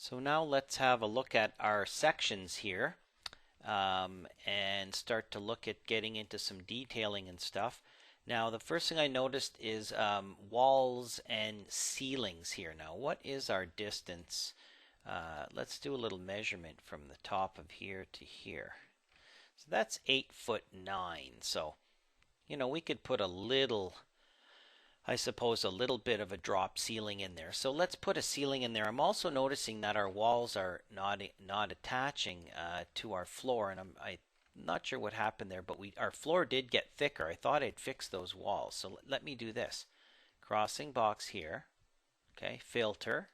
So now let's have a look at our sections here and start to look at getting into some detailing and stuff. Now the first thing I noticed is walls and ceilings here. Now what is our distance? Let's do a little measurement from the top of here to here. So that's 8'9". So, we could put a little, I suppose, a little bit of a drop ceiling in there. So let's put a ceiling in there. I'm also noticing that our walls are not attaching to our floor, and I'm not sure what happened there, but our floor did get thicker. I thought I'd fix those walls. So let me do this. Crossing box here. Okay, filter.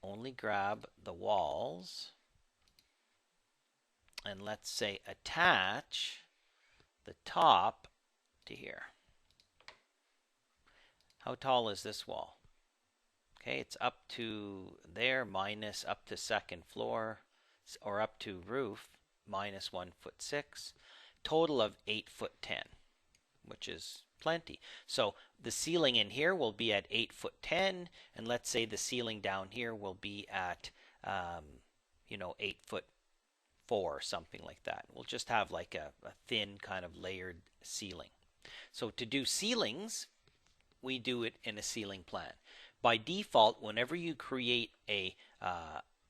Only grab the walls. And let's say attach the top to here. How tall is this wall? Okay, it's up to there minus up to second floor, or up to roof minus 1'6". Total of 8'10", which is plenty. So the ceiling in here will be at 8'10", and let's say the ceiling down here will be at 8'4", or something like that. We'll just have like a thin kind of layered ceiling. So to do ceilings, we do it in a ceiling plan. By default, whenever you create a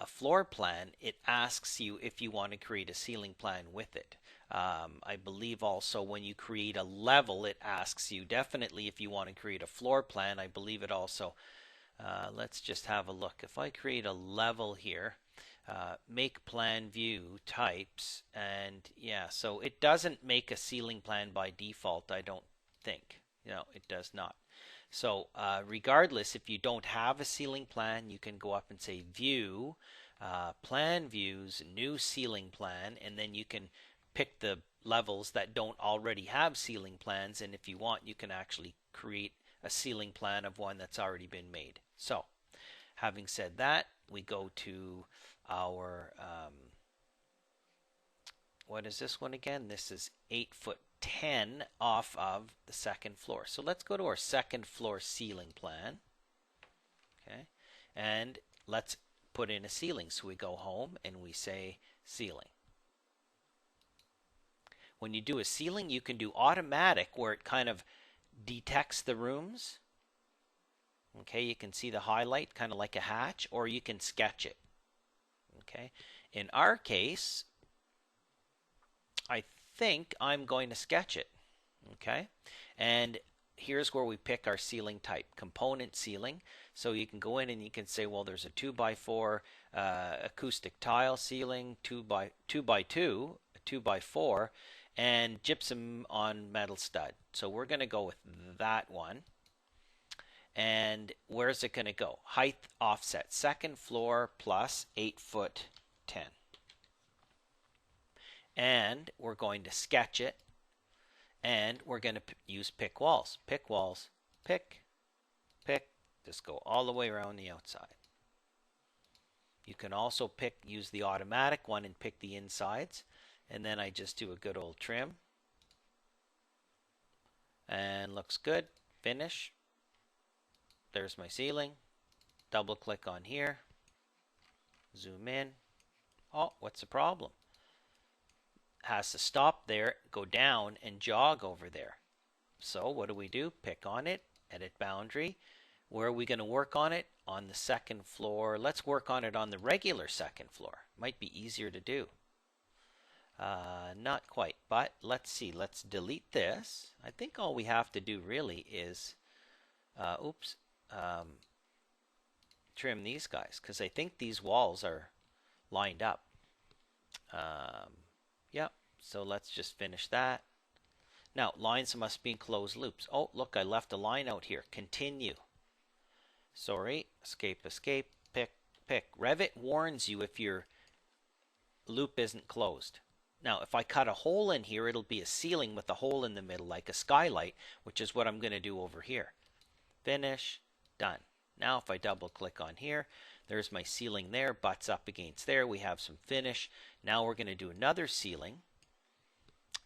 floor plan, it asks you if you want to create a ceiling plan with it. I believe also when you create a level, it asks you definitely if you want to create a floor plan. I believe it also, let's just have a look. If I create a level here, make plan view types, and yeah, so it doesn't make a ceiling plan by default, I don't think. It does not. So regardless, if you don't have a ceiling plan, you can go up and say view, plan views, new ceiling plan, and then you can pick the levels that don't already have ceiling plans, and if you want, you can actually create a ceiling plan of one that's already been made. So having said that, we go to our what is this one again? This is 8'10" off of the second floor. So let's go to our second floor ceiling plan. Okay, and let's put in a ceiling. So we go home and we say ceiling. When you do a ceiling, you can do automatic, where it kind of detects the rooms. Okay, you can see the highlight kind of like a hatch, or you can sketch it. Okay, in our case, I think I'm going to sketch it. Okay, and here's where we pick our ceiling type, component ceiling. So you can go in and you can say, well, there's a 2x4 acoustic tile ceiling, 2x2, a 2x4, and gypsum on metal stud. So we're going to go with that one. And where's it going to go? Height offset, second floor plus 8'10". And we're going to sketch it, and we're going to use pick walls. Pick walls, pick, just go all the way around the outside. You can also use the automatic one and pick the insides, and then I just do a good old trim, and looks good. Finish. There's my ceiling. Double click on here, zoom in. Oh, what's the problem? Has to stop there, go down, and jog over there. So what do? Pick on it, edit boundary. Where are we going to work on it? On the second floor. Let's work on it on the regular second floor. Might be easier to do. Not quite, but let's see. Let's delete this. I think all we have to do really is, trim these guys, because I think these walls are lined up. Yep, so let's just finish that. Now, lines must be in closed loops. Oh, look, I left a line out here. Continue. Sorry, escape, pick. Revit warns you if your loop isn't closed. Now, if I cut a hole in here, it'll be a ceiling with a hole in the middle, like a skylight, which is what I'm going to do over here. Finish, done. Now, if I double click on here, there's my ceiling there, butts up against there. We have some finish. Now we're going to do another ceiling.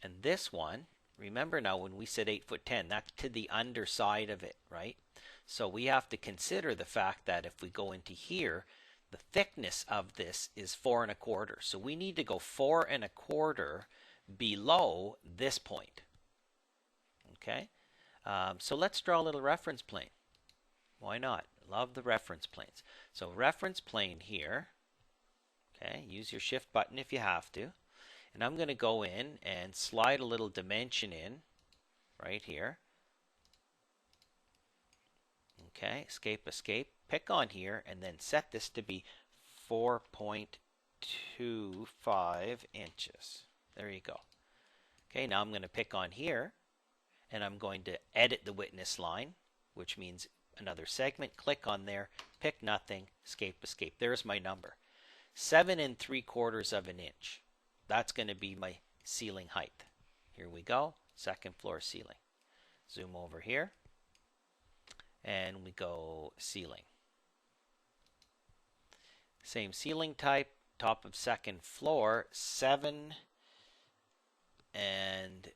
And this one, remember now when we said 8'10", that's to the underside of it, right? So we have to consider the fact that if we go into here, the thickness of this is 4 1/4. So we need to go 4 1/4 below this point. Okay, so let's draw a little reference plane. Why not? Love the reference planes. So reference plane here. Okay, use your shift button if you have to. And I'm going to go in and slide a little dimension in right here. Okay, escape, pick on here, and then set this to be 4.25 inches. There you go. Okay, now I'm going to pick on here, and I'm going to edit the witness line, which means another segment. Click on there, pick nothing, escape. There's my number. 7 3/4 of an inch. That's going to be my ceiling height. Here we go, second floor ceiling. Zoom over here, and we go ceiling. Same ceiling type, top of second floor, 7 and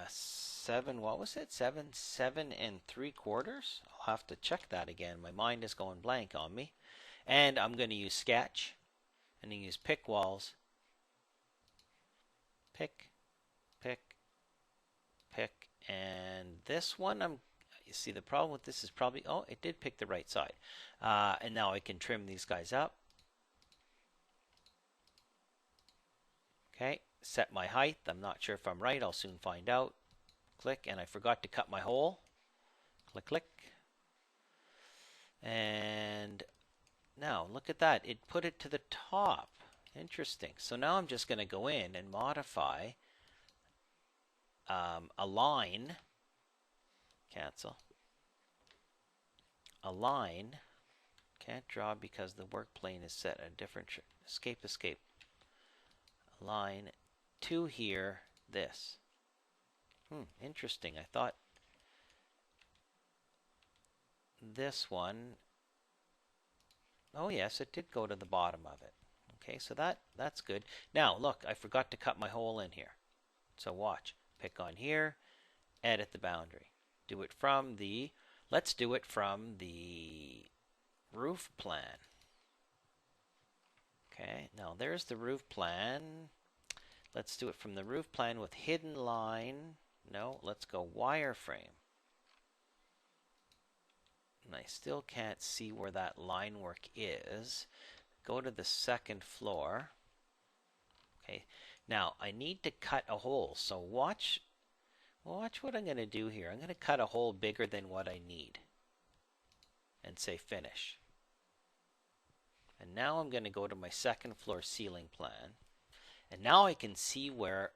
7, what was it? 7 3/4. I'll have to check that again. My mind is going blank on me. And I'm going to use sketch, and then use pick walls. Pick, and this one, you see the problem with this is probably, oh, it did pick the right side. And now I can trim these guys up. Okay, set my height. I'm not sure if I'm right. I'll soon find out. Click, and I forgot to cut my hole. Click. And now look at that. It put it to the top. Interesting. So now I'm just going to go in and modify align. Cancel. Align. Can't draw because the work plane is set a different. Escape. Align to here. This. Interesting. I thought this one. Oh yes, it did go to the bottom of it. Okay, so that's good. Now look, I forgot to cut my hole in here. So watch. Pick on here, edit the boundary. Do it from the, let's do it from the roof plan. Okay, now there's the roof plan. Let's do it from the roof plan with hidden line. No, let's go wireframe. And I still can't see where that line work is. Go to the second floor. Okay, now I need to cut a hole. So watch what I'm going to do here. I'm going to cut a hole bigger than what I need. And say finish. And now I'm going to go to my second floor ceiling plan. And now I can see where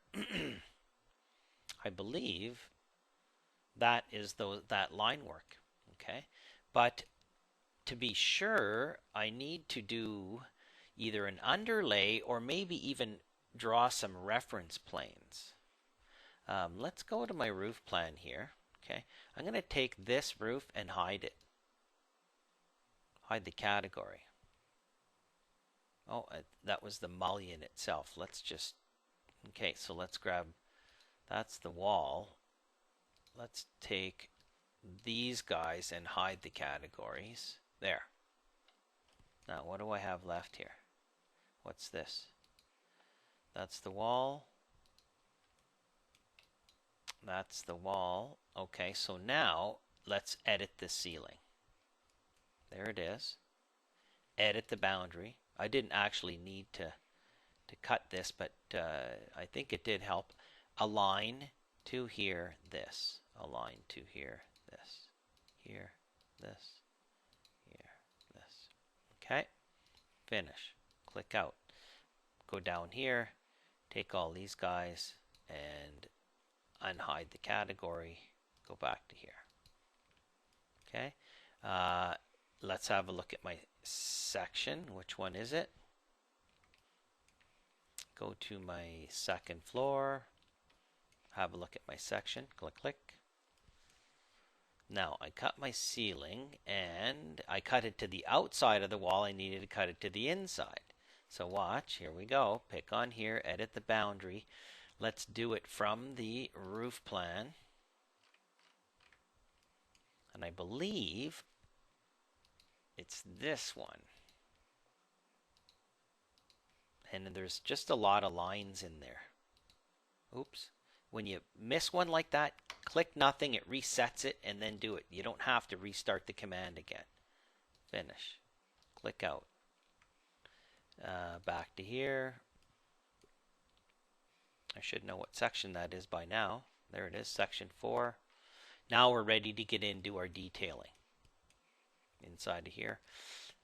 I believe that is that line work. Okay, but to be sure, I need to do either an underlay or maybe even draw some reference planes. Let's go to my roof plan here. Okay, I'm going to take this roof and hide it. Hide the category. Oh, that was the mullion itself. Let's just, okay, so let's grab, that's the wall. Let's take these guys and hide the categories. There. Now, what do I have left here? What's this? That's the wall. That's the wall. Okay, so now let's edit the ceiling. There it is. Edit the boundary. I didn't actually need to cut this, but I think it did help. Align to here, this. Align to here, this. Here, this. Here, this. Okay. Finish. Click out. Go down here. Take all these guys and unhide the category. Go back to here. Okay. Let's have a look at my section. Which one is it? Go to my second floor. Have a look at my section. Click. Now I cut my ceiling and I cut it to the outside of the wall. I needed to cut it to the inside. So watch. Here we go. Pick on here. Edit the boundary. Let's do it from the roof plan. And I believe it's this one. And there's just a lot of lines in there. Oops. When you miss one like that, click nothing, it resets it, and then do it. You don't have to restart the command again. Finish. Click out. Back to here. I should know what section that is by now. There it is, section 4. Now we're ready to get into our detailing. Inside of here.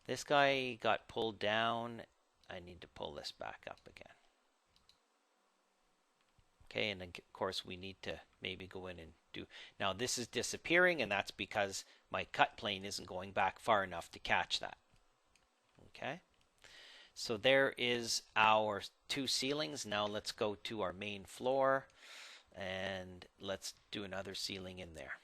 This guy got pulled down. I need to pull this back up again. Okay, and then of course we need to maybe go in and do... Now this is disappearing, and that's because my cut plane isn't going back far enough to catch that. Okay, so there is our 2 ceilings. Now let's go to our main floor, and let's do another ceiling in there.